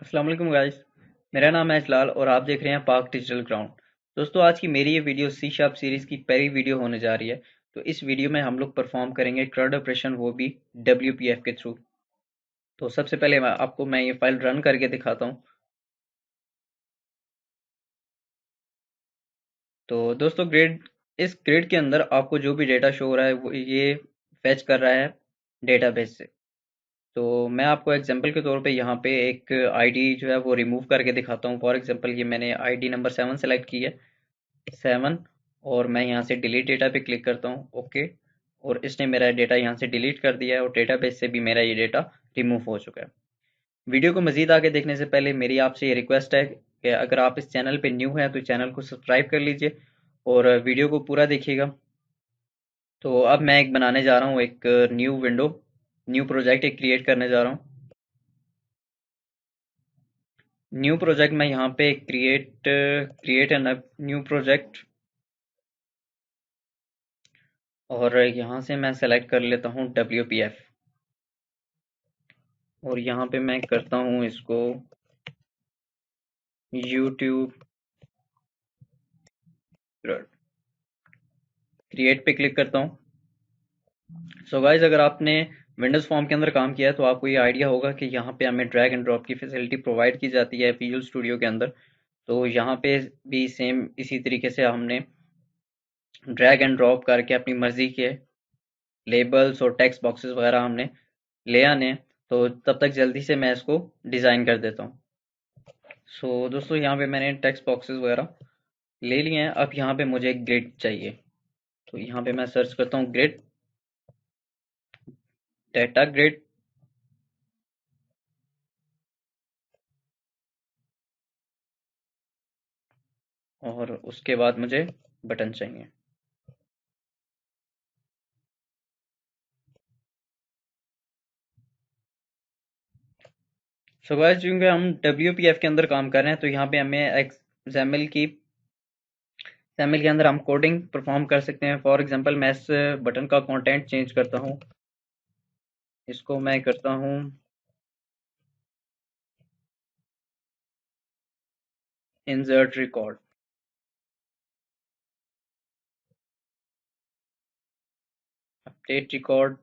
अस्सलाम वालेकुम गाइस। मेरा नाम है इजलाल और आप देख रहे हैं पाक डिजिटल ग्राउंड। दोस्तों, आज की मेरी ये वीडियो सी शार्प सीरीज़ की पहली वीडियो होने जा रही है। तो इस वीडियो में हम लोग परफॉर्म करेंगे CRUD ऑपरेशन, वो भी WPF के थ्रू। तो सबसे पहले मैं ये फाइल रन करके दिखाता हूँ। तो दोस्तों, इस ग्रिड के अंदर आपको जो भी डेटा शो हो रहा है वो ये फैच कर रहा है डेटाबेस से। तो मैं आपको एग्जांपल के तौर पे यहाँ पे एक आईडी जो है वो रिमूव करके दिखाता हूँ। फॉर एग्जांपल ये मैंने आईडी नंबर 7 सेलेक्ट की है, 7। और मैं यहाँ से डिलीट डेटा पे क्लिक करता हूँ, ओके। और इसने मेरा डेटा यहाँ से डिलीट कर दिया है और डेटाबेस से भी मेरा ये डेटा रिमूव हो चुका है। वीडियो को मजीद आगे देखने से पहले मेरी आपसे ये रिक्वेस्ट है कि अगर आप इस चैनल पे न्यू हैं तो चैनल को सब्सक्राइब कर लीजिए और वीडियो को पूरा देखिएगा। तो अब मैं एक बनाने जा रहा हूँ, एक न्यू प्रोजेक्ट एक क्रिएट करने जा रहा हूँ। न्यू प्रोजेक्ट मैं यहाँ पे क्रिएट एन न्यू प्रोजेक्ट, और यहाँ से मैं सेलेक्ट कर लेता हूँ WPF। और यहाँ पे मैं करता हूँ इसको YouTube क्रिएट पे क्लिक करता हूँ। सो गाइज, अगर आपने विंडोज फॉर्म के अंदर काम किया है तो आपको ये आइडिया होगा कि यहाँ पे हमें ड्रैग एंड ड्रॉप की फैसिलिटी प्रोवाइड की जाती है विजुअल स्टूडियो के अंदर। तो यहाँ पे भी सेम इसी तरीके से हमने ड्रैग एंड ड्रॉप करके अपनी मर्जी के लेबल्स और टेक्स्ट बॉक्सेस वगैरह हमने ले आने हैं। तो तब तक जल्दी से मैं इसको डिज़ाइन कर देता हूँ। सो दोस्तों, यहाँ पे मैंने टेक्स्ट बॉक्सेस वगैरह ले लिए हैं। अब यहाँ पे मुझे एक ग्रिड चाहिए। तो यहाँ पे मैं सर्च करता हूँ ग्रिड, डेटा ग्रिड। और उसके बाद मुझे बटन चाहिए। सो गाइस, चूंकि हम WPF के अंदर काम कर रहे हैं तो यहाँ पे हमें XAML के अंदर हम कोडिंग परफॉर्म कर सकते हैं। फॉर एग्जांपल, मैं इस बटन का कंटेंट चेंज करता हूँ। इसको मैं करता हूँ insert record, update record,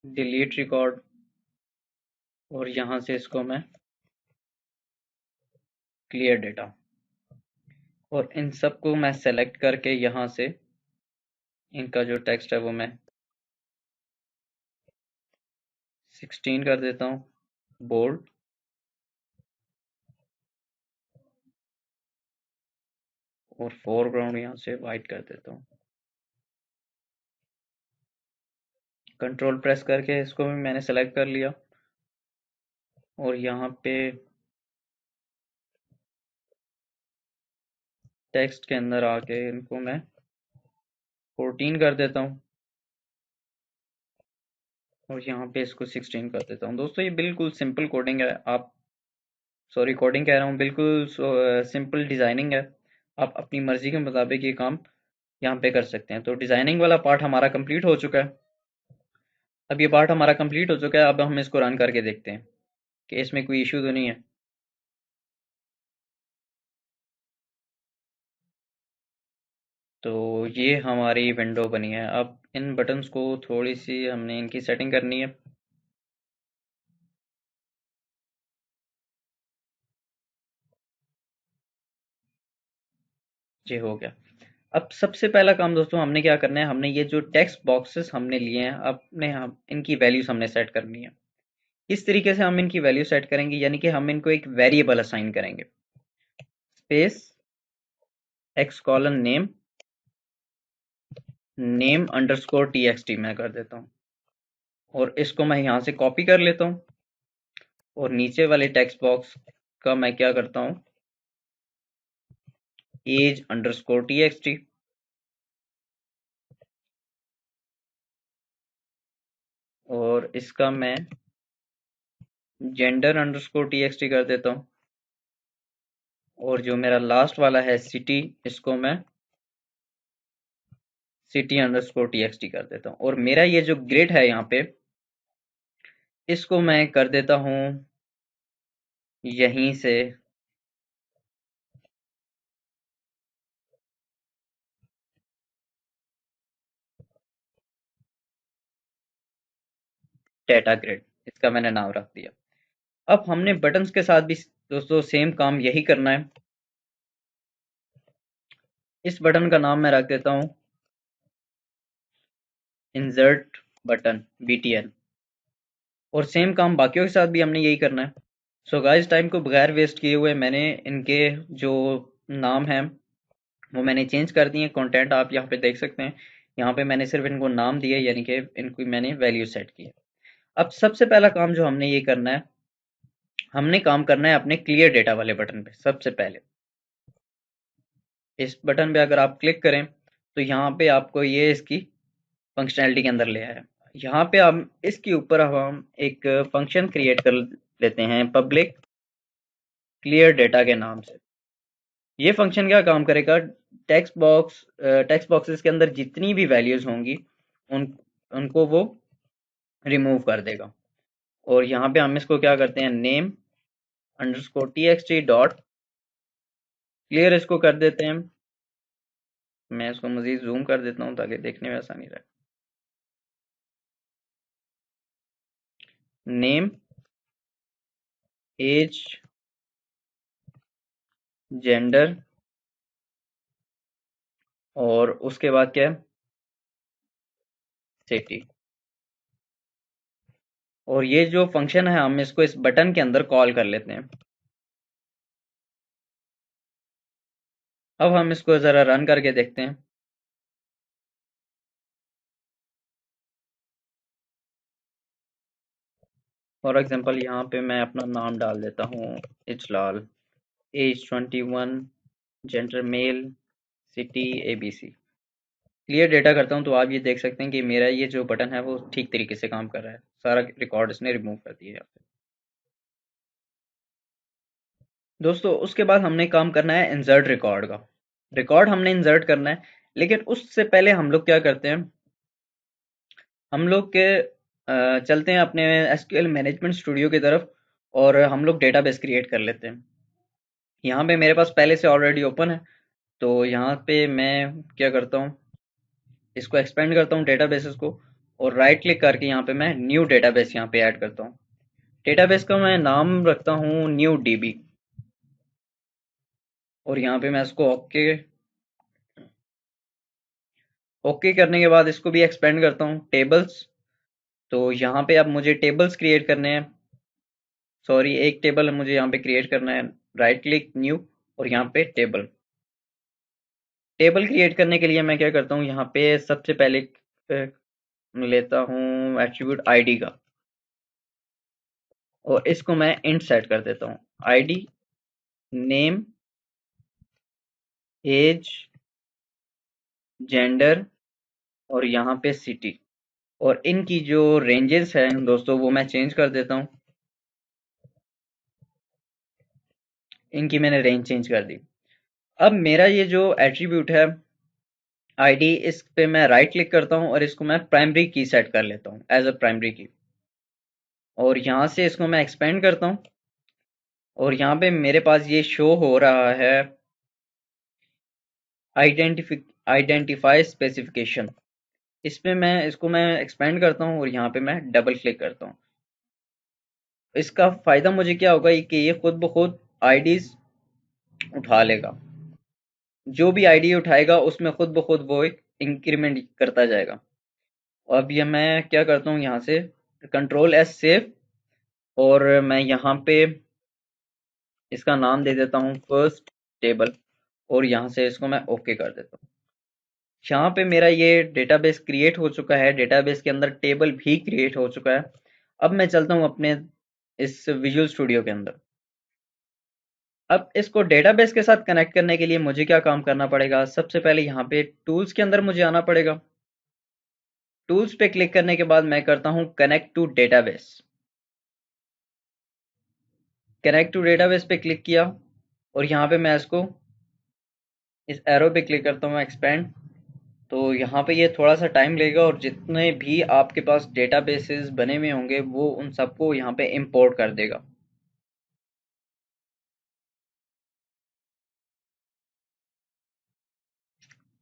delete record. और यहाँ से इसको मैं क्लियर डेटा। और इन सबको मैं सेलेक्ट करके यहाँ से इनका जो टेक्स्ट है वो मैं 16 कर देता हूँ, बोल्ड। और फोरग्राउंड यहाँ से वाइट कर देता हूँ। कंट्रोल प्रेस करके इसको भी मैंने सेलेक्ट कर लिया। और यहाँ पे टेक्स्ट के अंदर आके इनको मैं 14 कर देता हूँ। और यहाँ पे इसको 16 कर देता हूँ। दोस्तों, ये बिल्कुल सिंपल कोडिंग है। आप सॉरी, कोडिंग कह रहा हूँ, बिल्कुल सिंपल डिजाइनिंग है। आप अपनी मर्जी के मुताबिक ये काम यहाँ पे कर सकते हैं। तो डिजाइनिंग वाला पार्ट हमारा कंप्लीट हो चुका है। अब ये पार्ट हमारा कंप्लीट हो चुका है। अब हम इसको रन करके देखते हैं कि इसमें कोई इशू तो नहीं है। तो ये हमारी विंडो बनी है। अब इन बटन्स को थोड़ी सी हमने इनकी सेटिंग करनी है। ये हो गया। अब सबसे पहला काम दोस्तों हमने क्या करना है, हमने ये जो टेक्स्ट बॉक्सेस हमने लिए हैं अपने, हम इनकी वैल्यूज हमने सेट करनी है। इस तरीके से हम इनकी वैल्यू सेट करेंगे, यानी कि हम इनको एक वेरिएबल असाइन करेंगे। Space x colon name, name underscore TXT मैं कर देता हूँ। और इसको मैं यहाँ से कॉपी कर लेता हूँ। और नीचे वाले टेक्स्ट बॉक्स का मैं क्या करता हूँ, एज अंडरस्कोर TXT। और इसका मैं जेंडर अंडरस्कोर TXT कर देता हूँ। और जो मेरा लास्ट वाला है सिटी, इसको मैं सिटी अंडरस्कोर TXT कर देता हूँ। और मेरा ये जो ग्रिड है यहाँ पे, इसको मैं कर देता हूँ यहीं से डेटा ग्रिड, इसका मैंने नाम रख दिया। अब हमने बटन्स के साथ भी दोस्तों सेम काम यही करना है। इस बटन का नाम मैं रख देता हूँ इंसर्ट बटन BTN, और सेम काम बाकियों के साथ भी हमने यही करना है। सो गाइस, टाइम को बगैर वेस्ट किए हुए मैंने इनके जो नाम हैं वो मैंने चेंज कर दिए। कंटेंट आप यहाँ पे देख सकते हैं, यहाँ पे मैंने सिर्फ इनको नाम दिए, यानी कि इनको मैंने वैल्यू सेट की है। अब सबसे पहला काम जो हमने ये करना है, हमने काम करना है अपने क्लियर डेटा वाले बटन पे। सबसे पहले इस बटन पे अगर आप क्लिक करें तो यहाँ पे आपको ये इसकी फंक्शनैलिटी के अंदर ले आया। यहाँ पे हम इसके ऊपर हम एक फंक्शन क्रिएट कर लेते हैं पब्लिक क्लियर डेटा के नाम से। ये फंक्शन क्या काम करेगा, टेक्स्ट बॉक्सेस के अंदर जितनी भी वैल्यूज होंगी उन उनको वो रिमूव कर देगा। और यहाँ पे हम इसको क्या करते हैं, name underscore txt dot clear इसको कर देते हैं। मैं इसको मजीद जूम कर देता हूँ ताकि देखने में आसानी रहे। नेम, एज, जेंडर, और उसके बाद क्या है, सिटी। और ये जो फंक्शन है हम इसको इस बटन के अंदर कॉल कर लेते हैं। अब हम इसको ज़रा रन करके देखते हैं। फॉर एग्जांपल यहाँ पे मैं अपना नाम डाल देता हूँ Ijlal, age 21, gender male, city ABC। Clear data करता हूँ तो आप ये देख सकते हैं कि मेरा ये जो बटन है वो ठीक तरीके से काम कर रहा है। सारा रिकॉर्ड इसने रिमूव कर दिया है यहाँ पे। दोस्तों उसके बाद हमने काम करना है इंसर्ट रिकॉर्ड का। रिकॉर्ड हमने इंसर्ट करना है, लेकिन उससे पहले हम लोग क्या करते हैं, हम लोग के चलते हैं अपने SQL मैनेजमेंट स्टूडियो की तरफ और हम लोग डेटाबेस क्रिएट कर लेते हैं। यहाँ पे मेरे पास पहले से ऑलरेडी ओपन है, तो यहाँ पे मैं क्या करता हूँ, इसको एक्सपेंड करता हूँ डेटाबेसेस को, और राइट क्लिक करके यहाँ पे मैं न्यू डेटाबेस यहाँ पे ऐड करता हूँ। डेटाबेस का मैं नाम रखता हूँ न्यू DB, और यहाँ पे मैं इसको ओके करने के बाद इसको भी एक्सपेंड करता हूँ टेबल्स। तो यहाँ पे अब मुझे टेबल्स क्रिएट करने हैं, सॉरी एक टेबल मुझे यहाँ पे क्रिएट करना है। राइट क्लिक न्यू, और यहाँ पे टेबल। टेबल क्रिएट करने के लिए मैं क्या करता हूँ, यहाँ पे सबसे पहले लेता हूँ एट्रीब्यूट ID का, और इसको मैं इंट सेट कर देता हूँ। ID, नेम, एज, जेंडर, और यहाँ पे सिटी। और इनकी जो रेंजेस हैं दोस्तों वो मैं चेंज कर देता हूँ। इनकी मैंने रेंज चेंज कर दी। अब मेरा ये जो एट्रीब्यूट है ID, इस पे मैं राइट क्लिक करता हूँ और इसको मैं प्राइमरी की सेट कर लेता हूँ एज अ प्राइमरी की, और यहाँ से इसको मैं एक्सपेंड करता हूँ। और यहाँ पे मेरे पास ये शो हो रहा है आइडेंटिफाई स्पेसिफिकेशन। इसमें मैं एक्सपेंड करता हूँ और यहाँ पे मैं डबल क्लिक करता हूँ। इसका फायदा मुझे क्या होगा कि ये खुद ब खुद आईडीज उठा लेगा। जो भी आईडी उठाएगा उसमें खुद ब खुद वो एक इंक्रीमेंट करता जाएगा। अब ये मैं क्या करता हूँ, यहाँ से Ctrl+S सेव, और मैं यहाँ पे इसका नाम दे देता हूँ फर्स्ट टेबल, और यहाँ से इसको मैं ओके कर देता हूँ। यहाँ पे मेरा ये डेटाबेस क्रिएट हो चुका है, डेटाबेस के अंदर टेबल भी क्रिएट हो चुका है। अब मैं चलता हूँ अपने इस विजुअल स्टूडियो के अंदर। अब इसको डेटाबेस के साथ कनेक्ट करने के लिए मुझे क्या काम करना पड़ेगा, सबसे पहले यहाँ पे टूल्स के अंदर मुझे आना पड़ेगा। टूल्स पे क्लिक करने के बाद मैं करता हूँ connect to database. Connect to database पे क्लिक किया, और यहाँ पे मैं इसको इस एरो पे क्लिक करता हूँ एक्सपेंड, तो यहाँ पे ये थोड़ा सा टाइम लेगा और जितने भी आपके पास डेटाबेसेस बने हुए होंगे वो उन सबको यहाँ पे इंपोर्ट कर देगा।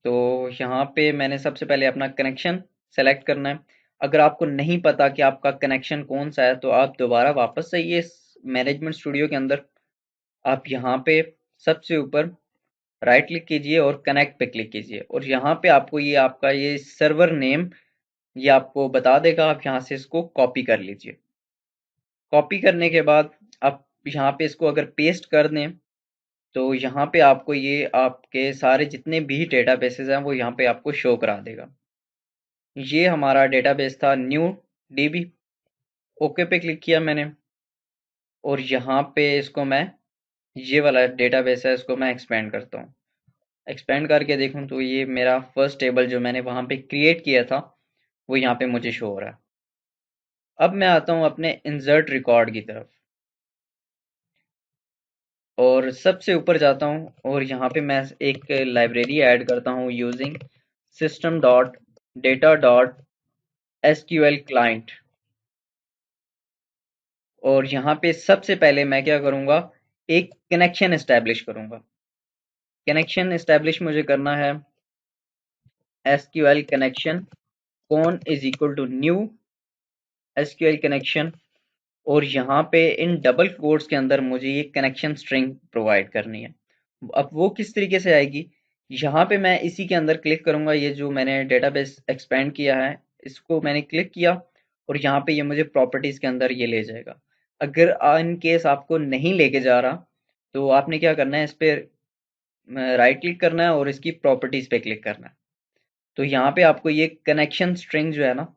तो यहाँ पे मैंने सबसे पहले अपना कनेक्शन सेलेक्ट करना है। अगर आपको नहीं पता कि आपका कनेक्शन कौन सा है तो आप दोबारा वापस से ये मैनेजमेंट स्टूडियो के अंदर आप यहाँ पे सबसे ऊपर राइट क्लिक कीजिए और कनेक्ट पे क्लिक कीजिए और यहाँ पे आपको ये आपका ये सर्वर नेम ये आपको बता देगा। आप यहाँ से इसको कॉपी कर लीजिए। कॉपी करने के बाद आप यहाँ पे इसको अगर पेस्ट कर दें तो यहाँ पे आपको ये आपके सारे जितने भी डेटाबेसेस हैं वो यहाँ पे आपको शो करा देगा। ये हमारा डेटाबेस था न्यू डीबी। ओके पे क्लिक किया मैंने और यहाँ पे इसको मैं ये वाला डेटाबेस है इसको मैं एक्सपेंड करता हूँ। एक्सपेंड करके देखूँ तो ये मेरा फर्स्ट टेबल जो मैंने वहाँ पे क्रिएट किया था वो यहाँ पे मुझे शो हो रहा है। अब मैं आता हूँ अपने इंसर्ट रिकॉर्ड की तरफ और सबसे ऊपर जाता हूँ और यहाँ पे मैं एक लाइब्रेरी ऐड करता हूँ using system dot data dot SQL client. और यहाँ पे सबसे पहले मैं क्या करूँगा एक कनेक्शन एस्टेब्लिश करूँगा। कनेक्शन एस्टेब्लिश मुझे करना है SQL connection con is equal to new SQL connection और यहाँ पे इन डबल कोट्स के अंदर मुझे ये कनेक्शन स्ट्रिंग प्रोवाइड करनी है। अब वो किस तरीके से आएगी, यहाँ पे मैं इसी के अंदर क्लिक करूंगा। ये जो मैंने डेटाबेस एक्सपेंड किया है इसको मैंने क्लिक किया और यहाँ पे ये मुझे प्रॉपर्टीज के अंदर ये ले जाएगा। अगर इन केस आपको नहीं लेके जा रहा तो आपने क्या करना है, इस पे राइट क्लिक करना है और इसकी प्रॉपर्टीज पे क्लिक करना है। तो यहाँ पे आपको ये कनेक्शन स्ट्रिंग जो है ना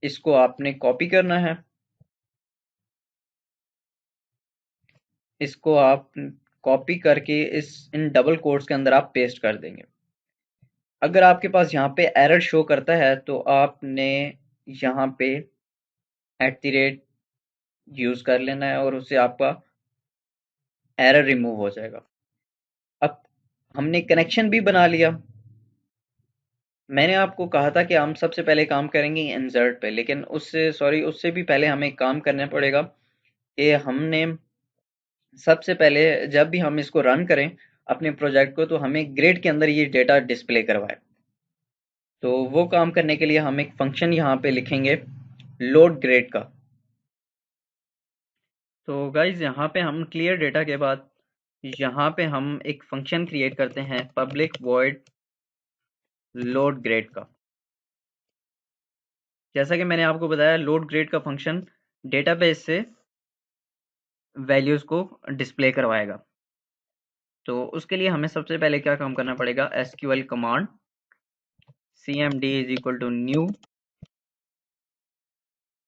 इसको आपने कॉपी करना है। इसको आप कॉपी करके इस इन डबल कोट्स के अंदर आप पेस्ट कर देंगे। अगर आपके पास यहाँ पे एरर शो करता है तो आपने यहाँ पे @ यूज कर लेना है और उससे आपका एरर रिमूव हो जाएगा। अब हमने कनेक्शन भी बना लिया। मैंने आपको कहा था कि हम सबसे पहले काम करेंगे इंसर्ट पे, लेकिन उससे भी पहले हमें काम करना पड़ेगा कि हमने सबसे पहले जब भी हम इसको रन करें अपने प्रोजेक्ट को तो हमें ग्रिड के अंदर ये डेटा डिस्प्ले करवाए। तो वो काम करने के लिए हम एक फंक्शन यहाँ पे लिखेंगे लोड ग्रिड का। तो गाइज यहाँ पे हम क्लियर डेटा के बाद यहाँ पे हम एक फंक्शन क्रिएट करते हैं पब्लिक वॉइड लोड ग्रिड का। जैसा कि मैंने आपको बताया लोड ग्रिड का फंक्शन डेटाबेस से वैल्यूज को डिस्प्ले करवाएगा। तो उसके लिए हमें सबसे पहले क्या काम करना पड़ेगा, SQL command cmd is equal to new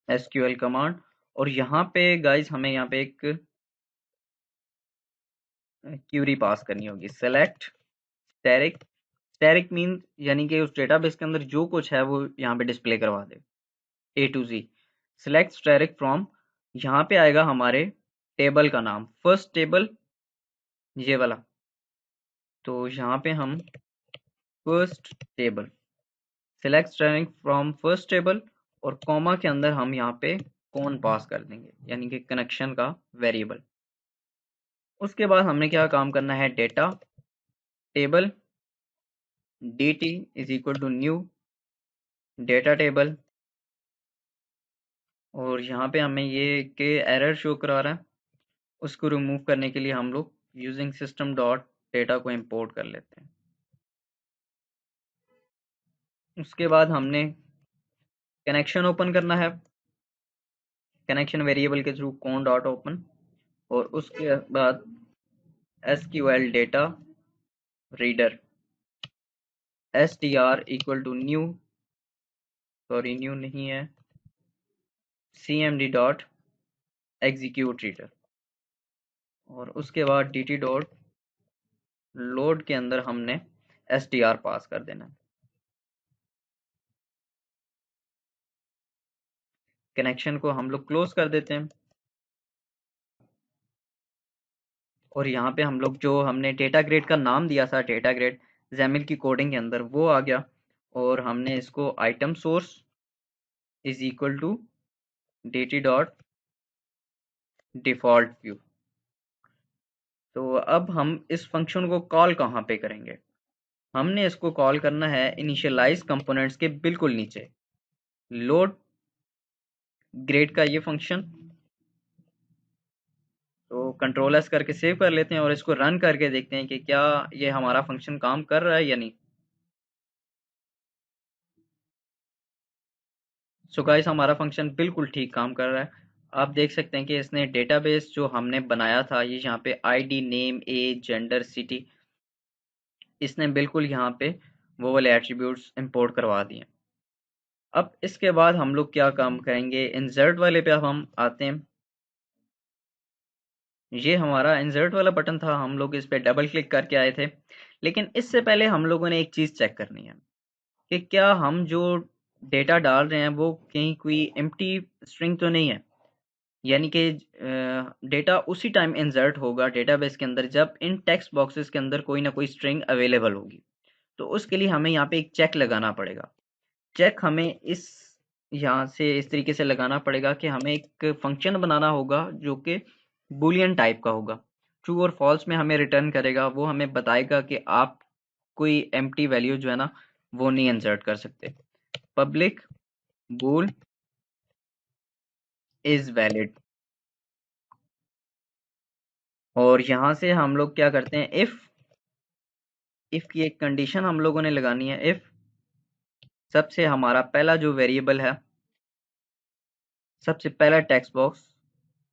SQL command. और यहाँ पे गाइज हमें यहाँ पे एक क्यूरी पास करनी होगी सेलेक्ट स्टैटिक। स्टैटिक मीन यानी कि उस डेटाबेस के अंदर जो कुछ है वो यहाँ पे डिस्प्ले करवा दे A to Z। Select static from, यहाँ पे आएगा हमारे टेबल का नाम फर्स्ट टेबल ये वाला। तो यहाँ पे हम first table select static from first table और कॉमा के अंदर हम यहाँ पे कौन पास कर देंगे यानी कि कनेक्शन का वेरिएबल। उसके बाद हमने क्या काम करना है, data table dt is equal to new data table. और यहाँ पे हमें ये के एरर शो करा रहा है, उसको रिमूव करने के लिए हम लोग यूजिंग सिस्टम डॉट डेटा को इंपोर्ट कर लेते हैं। उसके बाद हमने कनेक्शन ओपन करना है कनेक्शन वेरिएबल के थ्रू कौन डॉट ओपन और उसके बाद SQL data reader str equal to new, sorry new नहीं है, cmd डॉट एग्जीक्यूट रीडर। और उसके बाद dt डॉट लोड के अंदर हमने str पास कर देना है। कनेक्शन को हम लोग क्लोज कर देते हैं और यहाँ पे हम लोग जो हमने डेटा ग्रेड का नाम दिया था डेटा ग्रेड जैमिल की कोडिंग के अंदर वो आ गया। और हमने इसको item source is equal to dt dot default view. तो अब हम इस फंक्शन को कॉल कहाँ पे करेंगे? हमने इसको कॉल करना है इनिशियलाइज कंपोनेंट्स के बिल्कुल नीचे, लोड ग्रेड का ये फंक्शन। तो कंट्रोल एस करके सेव कर लेते हैं और इसको रन करके देखते हैं कि क्या ये हमारा फंक्शन काम कर रहा है या नहीं। सो गाइस, हमारा फंक्शन बिल्कुल ठीक काम कर रहा है। आप देख सकते हैं कि इसने डेटाबेस जो हमने बनाया था, ये यहाँ पे ID, name, age, gender, city, इसने बिल्कुल यहाँ पे वो वाले एट्रीब्यूट्स इंपोर्ट करवा दिए। अब इसके बाद हम लोग क्या काम करेंगे, इंसर्ट वाले पे अब हम आते हैं। ये हमारा इंसर्ट वाला बटन था, हम लोग इस पे डबल क्लिक करके आए थे। लेकिन इससे पहले हम लोगों ने एक चीज़ चेक करनी है कि क्या हम जो डेटा डाल रहे हैं वो कहीं कोई एम्प्टी स्ट्रिंग तो नहीं है। यानी कि डेटा उसी टाइम इंसर्ट होगा डेटाबेस के अंदर जब इन टेक्स्ट बॉक्सेस के अंदर कोई ना कोई स्ट्रिंग अवेलेबल होगी। तो उसके लिए हमें यहाँ पे एक चेक लगाना पड़ेगा। चेक हमें इस यहाँ से इस तरीके से लगाना पड़ेगा कि हमें एक फंक्शन बनाना होगा जो कि बूलियन टाइप का होगा। ट्रू और फॉल्स में हमें रिटर्न करेगा, वो हमें बताएगा कि आप कोई एम्प्टी वैल्यू जो है ना वो नहीं इंसर्ट कर सकते। Public bool is valid. और यहाँ से हम लोग क्या करते हैं, इफ की एक कंडीशन हम लोगों ने लगानी है। इफ सबसे हमारा पहला जो वेरिएबल है, सबसे पहला टेक्स्ट बॉक्स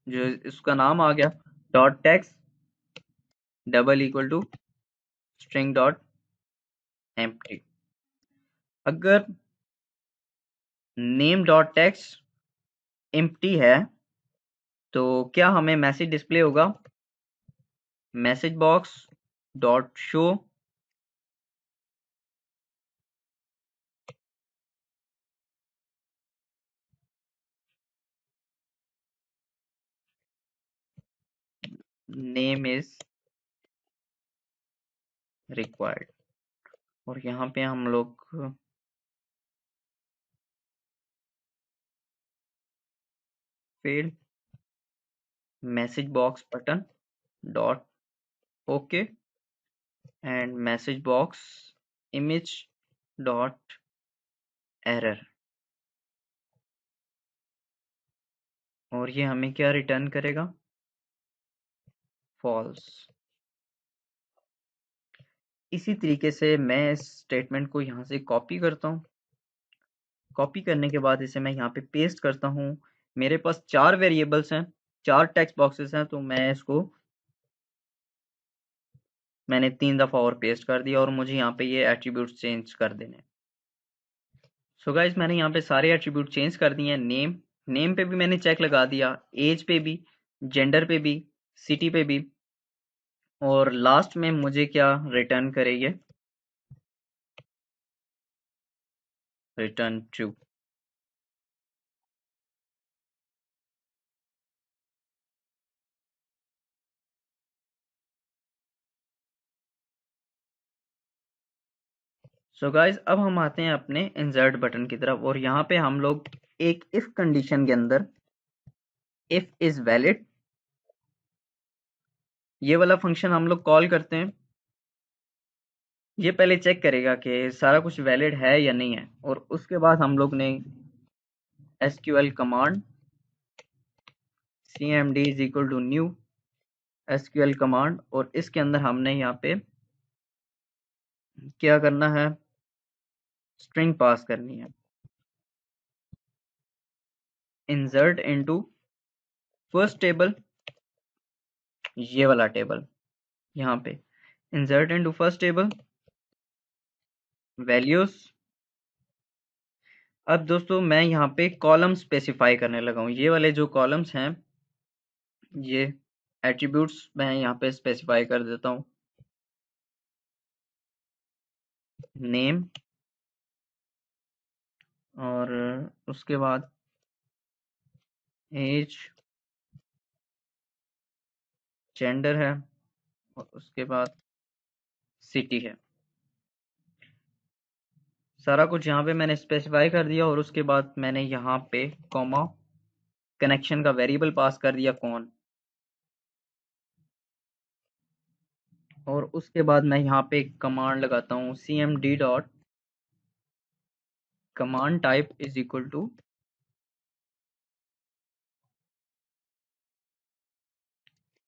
जो इसका नाम आ गया dot text double equal to string dot empty. अगर नेम डॉट टेक्स्ट एम्प्टी है तो क्या हमें मैसेज डिस्प्ले होगा, message box dot show name is required. और यहाँ पे हम लोग फिर message box button dot okay and message box image dot error. और ये हमें क्या रिटर्न करेगा, फॉल्स। इसी तरीके से मैं इस स्टेटमेंट को यहाँ से कॉपी करता हूँ। कॉपी करने के बाद इसे मैं यहाँ पे पेस्ट करता हूँ। मेरे पास 4 वेरिएबल्स हैं, 4 टेक्स्ट बॉक्सेस हैं, तो मैं इसको मैंने 3 दफ़ा और पेस्ट कर दिया और मुझे यहाँ पे ये एट्रीब्यूट चेंज कर देने। सो गाइस, मैंने यहाँ पे सारे एट्रीब्यूट चेंज कर दिए हैं। नेम पे भी मैंने चेक लगा दिया, एज पे भी, जेंडर पे भी, सिटी पे भी। और लास्ट में मुझे क्या रिटर्न करेगी, रिटर्न ट्रू। सो गाइस, अब हम आते हैं अपने इंसर्ट बटन की तरफ और यहाँ पे हम लोग एक इफ कंडीशन के अंदर इफ इज वैलिड ये वाला फंक्शन हम लोग कॉल करते हैं। ये पहले चेक करेगा कि सारा कुछ वैलिड है या नहीं है और उसके बाद हम लोग ने SQL command cmd is equal to new SQL command, और इसके अंदर हमने यहाँ पे क्या करना है, स्ट्रिंग पास करनी है। इंसर्ट इनटू फर्स्ट टेबल, ये वाला टेबल यहाँ पे insert into first table values. अब दोस्तों मैं यहाँ पे कॉलम स्पेसिफाई करने लगा हूँ। ये वाले जो कॉलम्स हैं ये एट्रीब्यूट्स मैं यहाँ पे स्पेसिफाई कर देता हूँ। नेम और उसके बाद एज, जेंडर है और उसके बाद सिटी है। सारा कुछ यहाँ पे मैंने स्पेसिफाई कर दिया और उसके बाद मैंने यहाँ पे कॉमा कनेक्शन का वेरिएबल पास कर दिया कौन, और उसके बाद मैं यहाँ पे कमांड लगाता हूँ cmd dot command type is equal to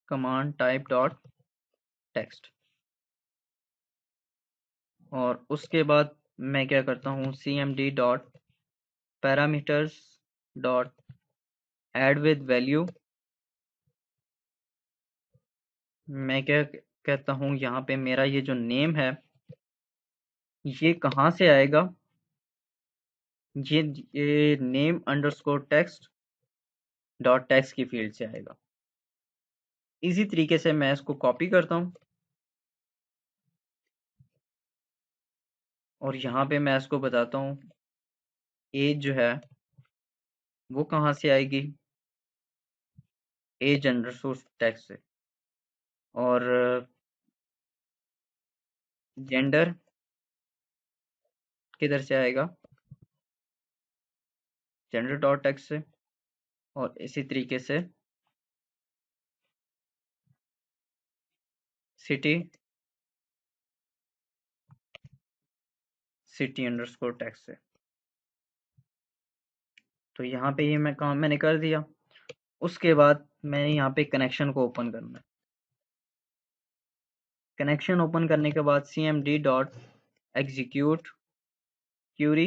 command type dot text, और उसके बाद मैं क्या करता हूँ cmd dot parameters dot add with value. मैं क्या कहता हूँ यहाँ पे मेरा ये जो नेम है ये कहाँ से आएगा, ये name underscore text dot text की फील्ड से आएगा। इसी तरीके से मैं इसको कॉपी करता हूँ और यहाँ पे मैं इसको बताता हूँ एज जो है वो कहाँ से आएगी, एज अंडरस्कोर टेक्स्ट से, और जेंडर किधर से आएगा, जेंडर डॉट टेक्स्ट से, और इसी तरीके से सिटी सिटी अंडरस्कोर टेक्स्ट से। तो यहाँ पे ये मैं काम मैंने कर दिया। उसके बाद मैंने यहाँ पे कनेक्शन को ओपन करना है। कनेक्शन ओपन करने के बाद cmd dot execute query,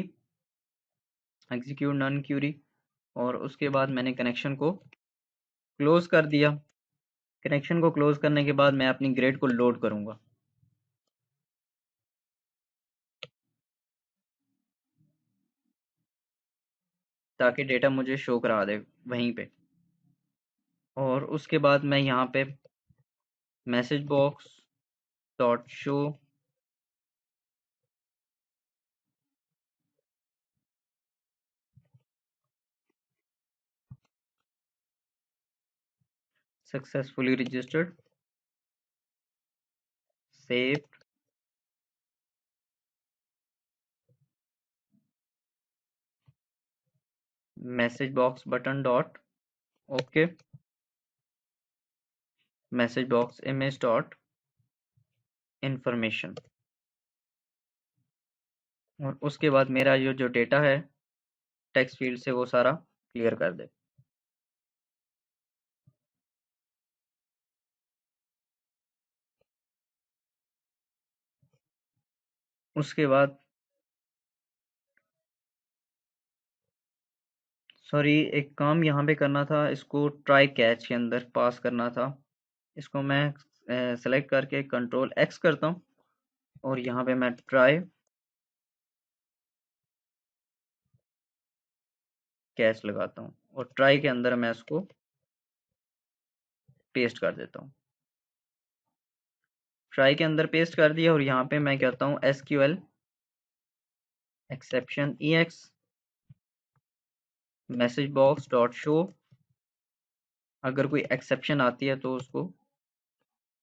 execute non query, और उसके बाद मैंने कनेक्शन को क्लोज कर दिया। कनेक्शन को क्लोज करने के बाद मैं अपनी ग्रेड को लोड करूंगा। ताकि डेटा मुझे शो करा दे वहीं पे, और उसके बाद मैं यहाँ पे message box dot show successfully registered save message box button dot okay message box image dot information, और उसके बाद मेरा जो डेटा है टेक्स्ट फील्ड से वो सारा क्लियर कर दे। उसके बाद सॉरी एक काम यहाँ पे करना था, इसको ट्राई कैच के अंदर पास करना था। इसको मैं सेलेक्ट करके कंट्रोल एक्स करता हूँ और यहाँ पे मैं ट्राई कैच लगाता हूँ और ट्राई के अंदर मैं इसको पेस्ट कर देता हूँ। ट्राई के अंदर पेस्ट कर दिया और यहाँ पे मैं कहता हूँ SQL exception EX message box dot show, अगर कोई एक्सेप्शन आती है तो उसको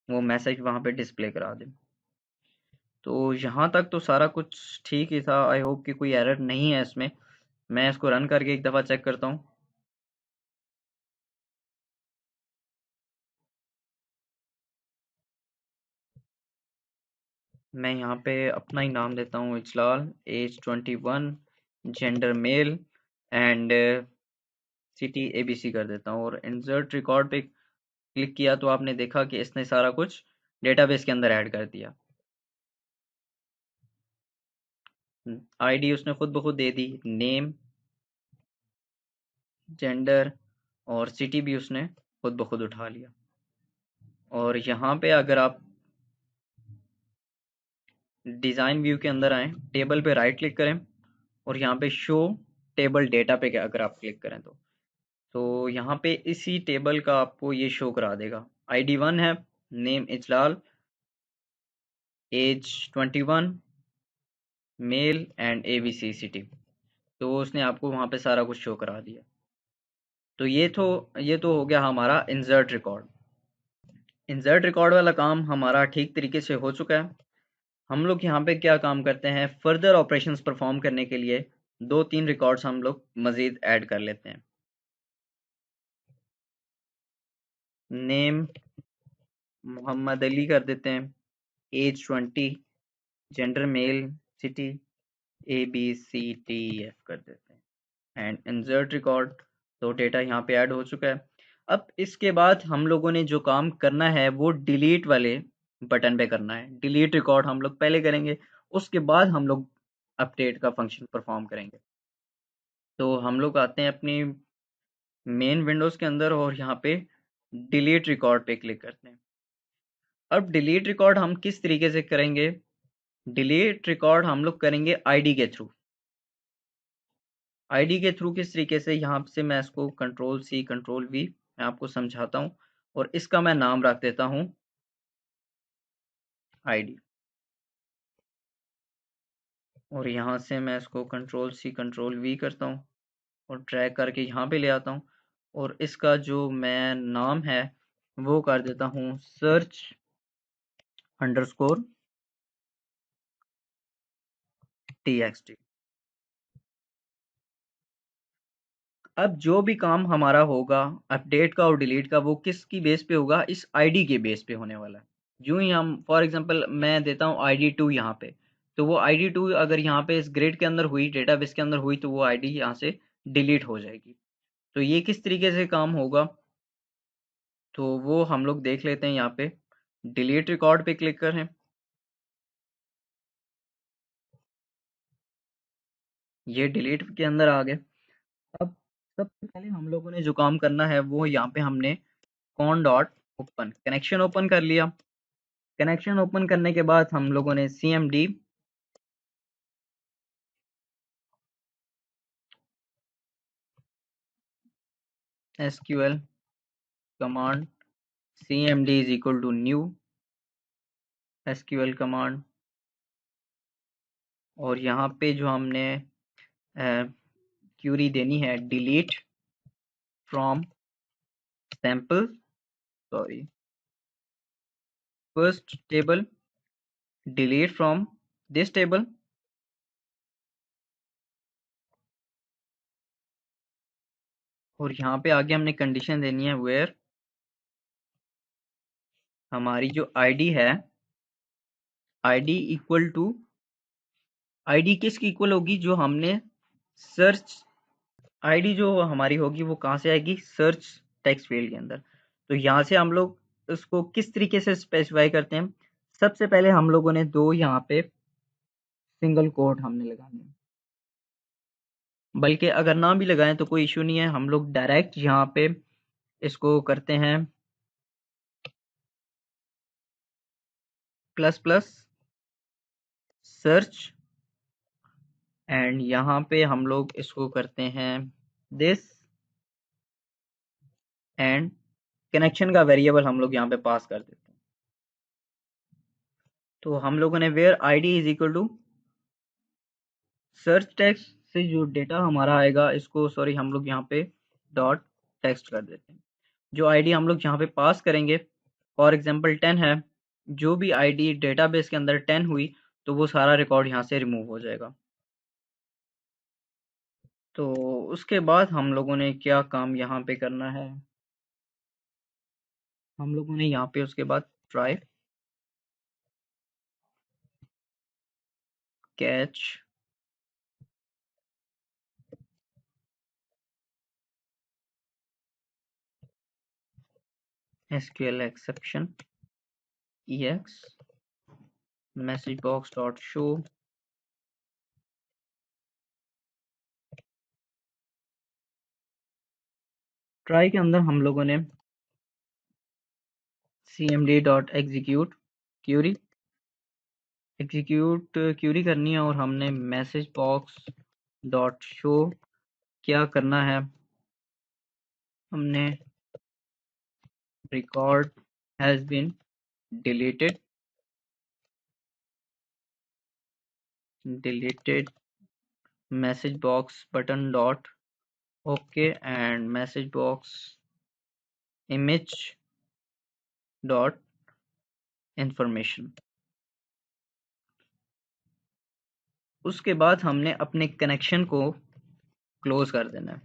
वो मैसेज वहाँ पे डिस्प्ले करा दे। तो यहाँ तक तो सारा कुछ ठीक ही था। आई होप कि कोई एरर नहीं है इसमें। मैं इसको रन करके एक दफ़ा चेक करता हूँ। मैं यहाँ पे अपना ही नाम देता हूँ Ijlal, age 21, gender male, and city ABC कर देता हूँ और इंसर्ट रिकॉर्ड पे क्लिक किया तो आपने देखा कि इसने सारा कुछ डेटाबेस के अंदर ऐड कर दिया। आईडी उसने खुद ब खुद दे दी, नेम, जेंडर और सिटी भी उसने खुद ब खुद उठा लिया। और यहाँ पे अगर आप डिज़ाइन व्यू के अंदर आएँ, टेबल पे राइट क्लिक करें और यहाँ पे शो टेबल डेटा पे अगर आप क्लिक करें तो यहाँ पे इसी टेबल का आपको ये शो करा देगा। ID 1 है, name Ijlal, age 21, male and ABC city. तो उसने आपको वहाँ पे सारा कुछ शो करा दिया। तो ये तो हो गया हमारा इंसर्ट रिकॉर्ड। इंसर्ट रिकॉर्ड वाला काम हमारा ठीक तरीके से हो चुका है। हम लोग यहाँ पे क्या काम करते हैं, फर्दर ऑपरेशंस परफॉर्म करने के लिए 2-3 रिकॉर्ड्स हम लोग मजीद ऐड कर लेते हैं। नेम मोहम्मद अली कर देते हैं, age 20, gender male, city ABCDEF कर देते हैं एंड इंसर्ट रिकॉर्ड। तो डेटा यहाँ पे ऐड हो चुका है। अब इसके बाद हम लोगों ने जो काम करना है वो डिलीट वाले बटन पे करना है। डिलीट रिकॉर्ड हम लोग पहले करेंगे, उसके बाद हम लोग अपडेट का फंक्शन परफॉर्म करेंगे। तो हम लोग आते हैं अपनी मेन विंडोज के अंदर और यहाँ पे डिलीट रिकॉर्ड पे क्लिक करते हैं। अब डिलीट रिकॉर्ड हम किस तरीके से करेंगे, डिलीट रिकॉर्ड हम लोग करेंगे आईडी के थ्रू। आईडी के थ्रू किस तरीके से, यहाँ से मैं इसको Ctrl+C Ctrl+V मैं आपको समझाता हूँ और इसका मैं नाम रख देता हूँ आईडी। और यहाँ से मैं इसको Ctrl+C Ctrl+V करता हूँ और ड्रैग करके यहाँ पे ले आता हूँ और इसका जो मैं नाम है वो कर देता हूँ सर्च अंडरस्कोर txt। अब जो भी काम हमारा होगा अपडेट का और डिलीट का, वो किसकी बेस पे होगा, इस आईडी के बेस पे होने वाला है। यूं ही हम फॉर एग्जांपल मैं देता हूँ ID2 यहाँ पे, तो वो ID2 अगर यहाँ पे इस ग्रिड के अंदर हुई, डेटाबेस के अंदर हुई, तो वो आईडी यहाँ से डिलीट हो जाएगी। तो ये किस तरीके से काम होगा, तो वो हम लोग देख लेते हैं। यहाँ पे डिलीट रिकॉर्ड पे क्लिक करें, ये डिलीट के अंदर आ गए। अब सबसे पहले हम लोगों ने जो काम करना है वो यहाँ पे हमने cone dot open connection open कर लिया। कनेक्शन ओपन करने के बाद हम लोगों ने cmd sql command cmd is equal to new sql command, और यहाँ पे जो हमने क्यूरी देनी है delete from sample sorry first table, delete from this table, और यहाँ पे आगे हमने कंडीशन देनी है वेयर हमारी जो आईडी है, आईडी इक्वल टू, आईडी किसकी इक्वल होगी, जो हमने सर्च, आईडी जो हमारी होगी वो कहाँ से आएगी, सर्च टेक्स्ट फील्ड के अंदर। तो यहाँ से हम लोग उसको किस तरीके से स्पेसिफाई करते हैं, सबसे पहले हम लोगों ने दो यहाँ पे सिंगल कोट हमने लगाने हैं, बल्कि अगर ना भी लगाएं तो कोई इशू नहीं है, हम लोग डायरेक्ट यहाँ पे इसको करते हैं प्लस प्लस सर्च, एंड यहाँ पे हम लोग इसको करते हैं दिस, एंड कनेक्शन का वेरिएबल हम लोग यहाँ पे पास कर देते हैं। तो हम लोगों ने where ID is equal to search text से जो डेटा हमारा आएगा, इसको सॉरी हम लोग यहाँ पे डॉट टेक्स्ट कर देते हैं। जो आईडी हम लोग यहाँ पे पास करेंगे, फॉर एग्जांपल 10 है, जो भी आईडी डेटाबेस के अंदर 10 हुई तो वो सारा रिकॉर्ड यहाँ से रिमूव हो जाएगा। तो उसके बाद हम लोगों ने क्या काम यहाँ पे करना है, हम लोगों ने यहाँ पे उसके बाद try catch SQL exception ex message box dot show, try के अंदर हम लोगों ने cmd dot execute query, execute query करनी है, और हमने मैसेज बॉक्स डॉट शो क्या करना है, हमने record has been deleted deleted message box button dot okay and message box image dot information. उसके बाद हमने अपने कनेक्शन को क्लोज कर देना है।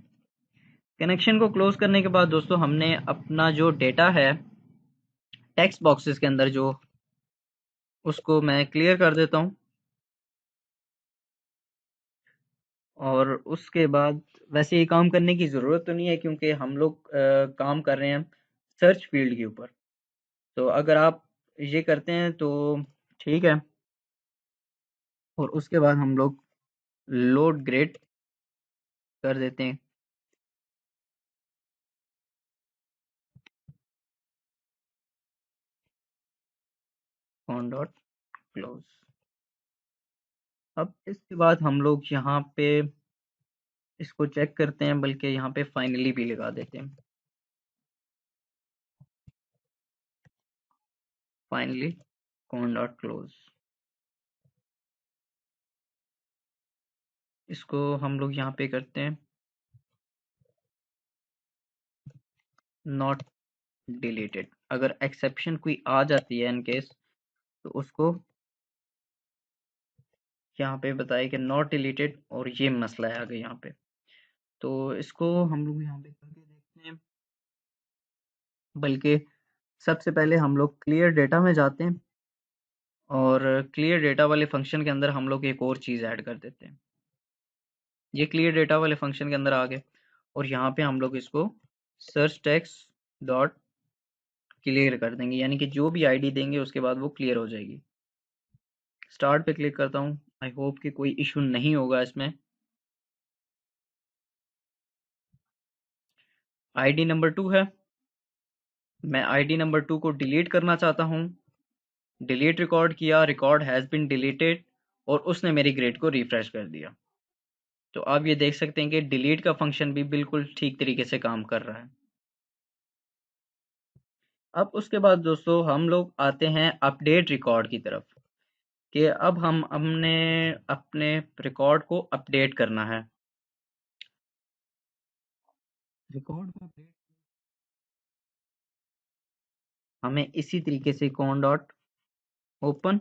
कनेक्शन को क्लोज करने के बाद दोस्तों हमने अपना जो डेटा है टेक्स्ट बॉक्सेस के अंदर जो, उसको मैं क्लियर कर देता हूँ। और उसके बाद वैसे ये काम करने की ज़रूरत तो नहीं है क्योंकि हम लोग काम कर रहे हैं सर्च फील्ड के ऊपर। तो अगर आप ये करते हैं तो ठीक है। और उसके बाद हम लोग लोड ग्रेड कर देते हैं। On dot close. अब इसके बाद हम लोग यहाँ पे इसको चेक करते हैं, बल्कि यहाँ पे फाइनली भी लगा देते हैं। Finally on dot close. इसको हम लोग यहाँ पे करते हैं नॉट डिलीटेड। अगर एक्सेप्शन कोई आ जाती है इन केस, तो उसको यहाँ पे बताया कि नॉट डिलीटेड, और ये मसला है आगे यहाँ पे। तो इसको हम लोग यहाँ पे करके देखते हैं। बल्कि सबसे पहले हम लोग क्लियर डेटा में जाते हैं, और क्लियर डेटा वाले फंक्शन के अंदर हम लोग एक और चीज़ ऐड कर देते हैं। ये क्लियर डेटा वाले फंक्शन के अंदर आ गए, और यहाँ पे हम लोग इसको सर्च टेक्स्ट डॉट क्लियर कर देंगे, यानी कि जो भी आईडी देंगे उसके बाद वो क्लियर हो जाएगी। स्टार्ट पे क्लिक करता हूँ। आई होप कि कोई इशू नहीं होगा इसमें। आईडी नंबर 2 है। मैं आईडी नंबर 2 को डिलीट करना चाहता हूँ। डिलीट रिकॉर्ड किया, रिकॉर्ड हैज़ बीन डिलीटेड, और उसने मेरी ग्रेड को रिफ्रेश कर दिया। तो आप ये देख सकते हैं कि डिलीट का फंक्शन भी बिल्कुल ठीक तरीके से काम कर रहा है। अब उसके बाद दोस्तों हम लोग आते हैं अपडेट रिकॉर्ड की तरफ, कि अब हमने अपने रिकॉर्ड को अपडेट करना है। रिकॉर्ड को अपडेट हमें इसी तरीके से कॉन डॉट ओपन,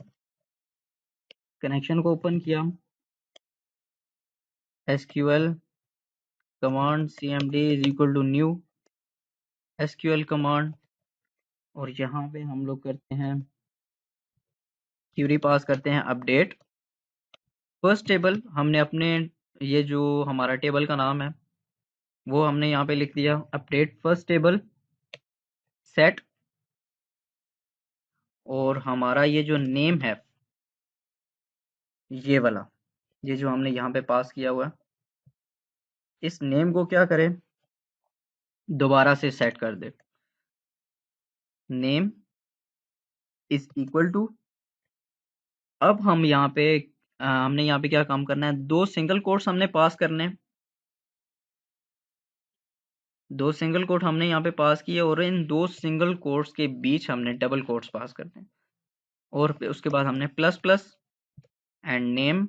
कनेक्शन को ओपन किया, SQL command cmd is equal to new SQL command, और यहाँ पे हम लोग करते हैं क्यूरी पास करते हैं अपडेट फर्स्ट टेबल। हमने अपने ये जो हमारा टेबल का नाम है वो हमने यहाँ पे लिख दिया अपडेट फर्स्ट टेबल सेट, और हमारा ये जो नेम है ये वाला, ये जो हमने यहाँ पे पास किया हुआ है, इस नेम को क्या करें, दोबारा से सेट कर दे। नेम इज इक्वल टू, अब हम यहाँ पे हमने यहाँ पे क्या काम करना है, दो सिंगल कोट्स हमने पास करने हैं। दो सिंगल कोट हमने यहाँ पे पास किए, और इन दो सिंगल कोट्स के बीच हमने डबल कोट्स पास करते हैं, और फिर उसके बाद हमने plus plus and name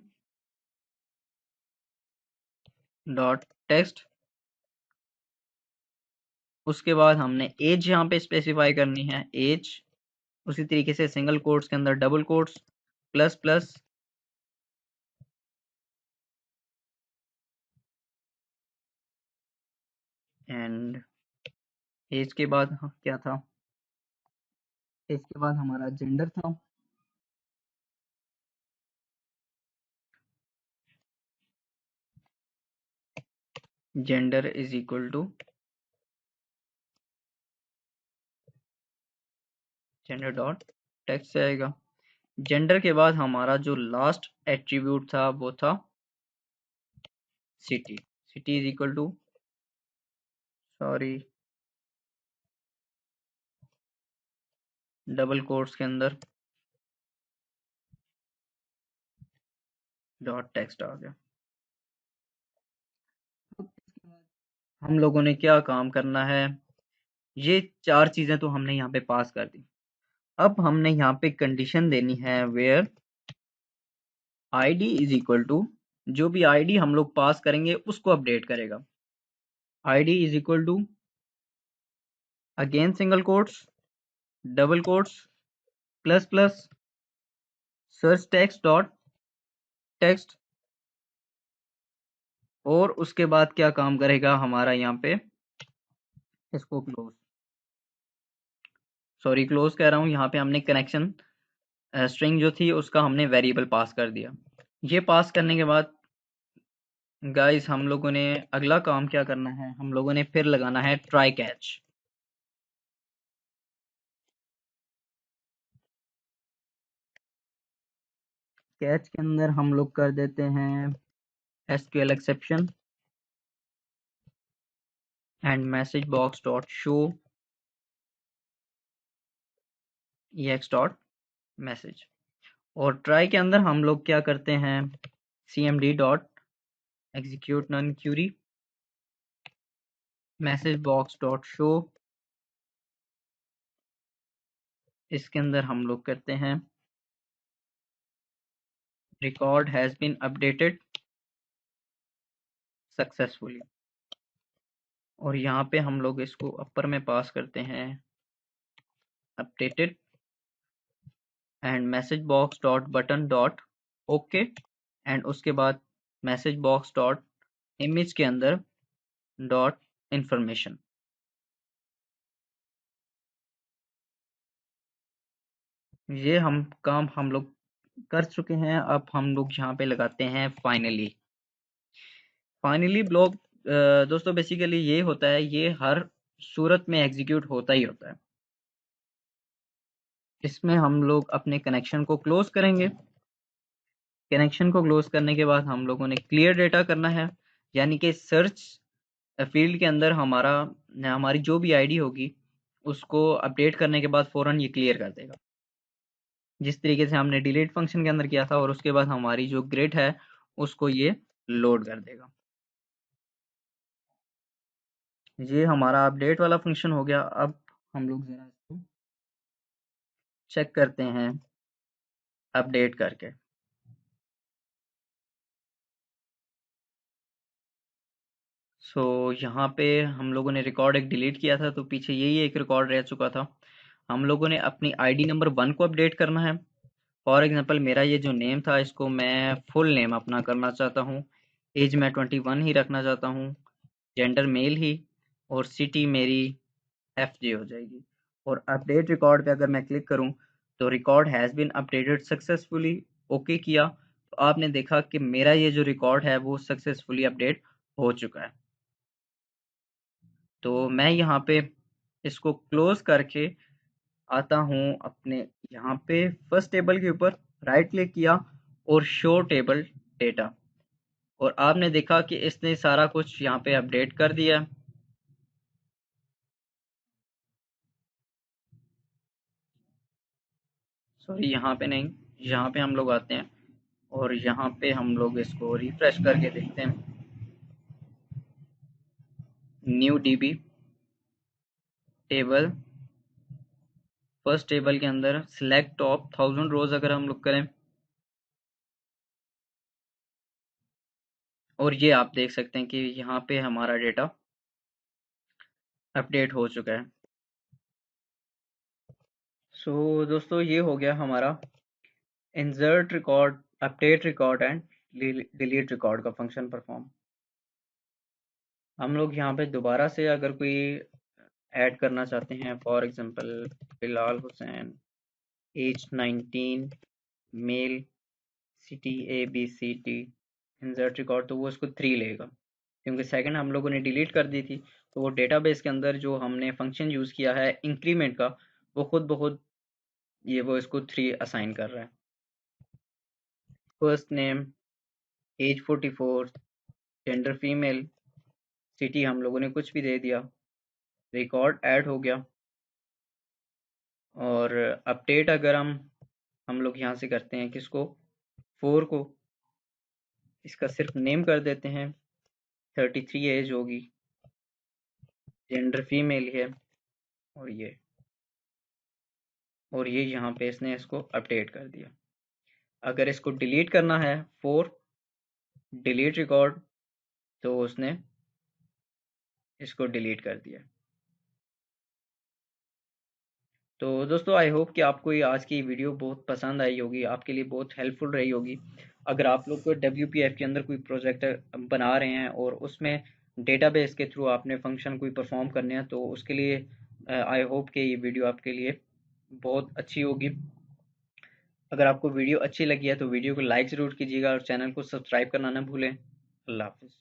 dot text. उसके बाद हमने एज यहाँ पे स्पेसिफाई करनी है, एज उसी तरीके से सिंगल कोट्स के अंदर double quotes plus plus and age के बाद क्या था, एज के बाद हमारा जेंडर था। Gender is equal to gender dot text से आएगा। जेंडर के बाद हमारा जो लास्ट एट्रीब्यूट था वो था city. City is equal to, sorry, double quotes के अंदर डॉट टेक्स्ट आ गया। हम लोगों ने क्या काम करना है, ये चार चीजें तो हमने यहाँ पे पास कर दी। अब हमने यहाँ पे कंडीशन देनी है where ID is equal to, जो भी आईडी हम लोग पास करेंगे उसको अपडेट करेगा। ID is equal to again single quotes double quotes plus plus search text dot text, और उसके बाद क्या काम करेगा हमारा यहाँ पे, इसको क्लोज कह रहा हूँ, यहाँ पे हमने कनेक्शन स्ट्रिंग जो थी उसका हमने वेरिएबल पास कर दिया। ये पास करने के बाद गाइस हम लोगों ने अगला काम क्या करना है, हम लोगों ने फिर लगाना है ट्राई कैच। कैच के अंदर हम लोग कर देते हैं SQL exception and message box dot show x dot message. और ट्राई के अंदर हम लोग क्या करते हैं, cmd dot execute non query message box dot show, इसके अंदर हम लोग करते हैं record has been updated successfully. और यहाँ पे हम लोग इसको अपर में पास करते हैं updated and message box dot button dot okay, and उसके बाद मैसेज बॉक्स डॉट इमेज के अंदर डॉट इंफॉर्मेशन। ये हम काम हम लोग कर चुके हैं। अब हम लोग यहाँ पे लगाते हैं फाइनली। फाइनली ब्लॉक दोस्तों बेसिकली ये होता है, ये हर सूरत में एग्जीक्यूट होता ही होता है। इसमें हम लोग अपने कनेक्शन को क्लोज करेंगे। कनेक्शन को क्लोज करने के बाद हम लोगों ने क्लियर डेटा करना है, यानी कि सर्च फील्ड के अंदर हमारी जो भी आईडी होगी उसको अपडेट करने के बाद फ़ौरन ये क्लियर कर देगा, जिस तरीके से हमने डिलीट फंक्शन के अंदर किया था। और उसके बाद हमारी जो ग्रिड है उसको ये लोड कर देगा। ये हमारा अपडेट वाला फंक्शन हो गया। अब हम लोग ज़रा इसको चेक करते हैं अपडेट करके। यहाँ पे हम लोगों ने रिकॉर्ड एक डिलीट किया था, तो पीछे यही एक रिकॉर्ड रह चुका था। हम लोगों ने अपनी आईडी नंबर 1 को अपडेट करना है। फॉर एग्जांपल मेरा ये जो नेम था इसको मैं फुल नेम अपना करना चाहता हूँ। एज मैं 21 ही रखना चाहता हूँ, जेंडर मेल ही, और सिटी मेरी एफजे हो जाएगी। और अपडेट रिकॉर्ड पे अगर मैं क्लिक करूँ तो record has been updated successfully, okay किया तो आपने देखा कि मेरा ये जो रिकॉर्ड है वो सक्सेसफुली अपडेट हो चुका है। तो मैं यहाँ पे इसको क्लोज करके आता हूँ अपने यहाँ पे फर्स्ट टेबल के ऊपर, राइट क्लिक किया और शो टेबल डेटा, और आपने देखा कि इसने सारा कुछ यहाँ पे अपडेट कर दिया। सॉरी यहाँ पे नहीं, यहाँ पे हम लोग आते हैं और यहाँ पे हम लोग इसको रिफ्रेश करके देखते हैं। New dB table, first table के अंदर सिलेक्ट टॉप 1000 रोज अगर हम लोग करें, और ये आप देख सकते हैं कि यहाँ पे हमारा डेटा अपडेट हो चुका है। दोस्तों ये हो गया हमारा insert record, update record and delete record का फंक्शन परफॉर्म। हम लोग यहाँ पे दोबारा से अगर कोई ऐड करना चाहते हैं, for example Bilal Hussain, age 19, male, city ABCD, insert record, तो वो उसको 3 लेगा, क्योंकि सेकंड हम लोगों ने डिलीट कर दी थी। तो वो डेटाबेस के अंदर जो हमने फंक्शन यूज़ किया है इंक्रीमेंट का, वो खुद ब खुद ये वो इसको 3 असाइन कर रहा है। First name, age 44, gender female, city हम लोगों ने कुछ भी दे दिया, रिकॉर्ड ऐड हो गया। और अपडेट अगर हम लोग यहाँ से करते हैं किसको, 4 को, इसका सिर्फ नेम कर देते हैं, 33 एज होगी, जेंडर फीमेल है, और ये यहाँ पे इसने इसको अपडेट कर दिया। अगर इसको डिलीट करना है 4 डिलीट रिकॉर्ड, तो उसने इसको डिलीट कर दिया। तो दोस्तों आई होप कि आपको ये आज की वीडियो बहुत पसंद आई होगी, आपके लिए बहुत हेल्पफुल रही होगी। अगर आप लोग WPF के अंदर कोई प्रोजेक्ट बना रहे हैं और उसमें डेटाबेस के थ्रू आपने फंक्शन कोई परफॉर्म करने हैं, तो उसके लिए आई होप कि ये वीडियो आपके लिए बहुत अच्छी होगी। अगर आपको वीडियो अच्छी लगी है तो वीडियो को लाइक ज़रूर कीजिएगा और चैनल को सब्सक्राइब करना ना भूलें। अल्लाह हाफ़िज़।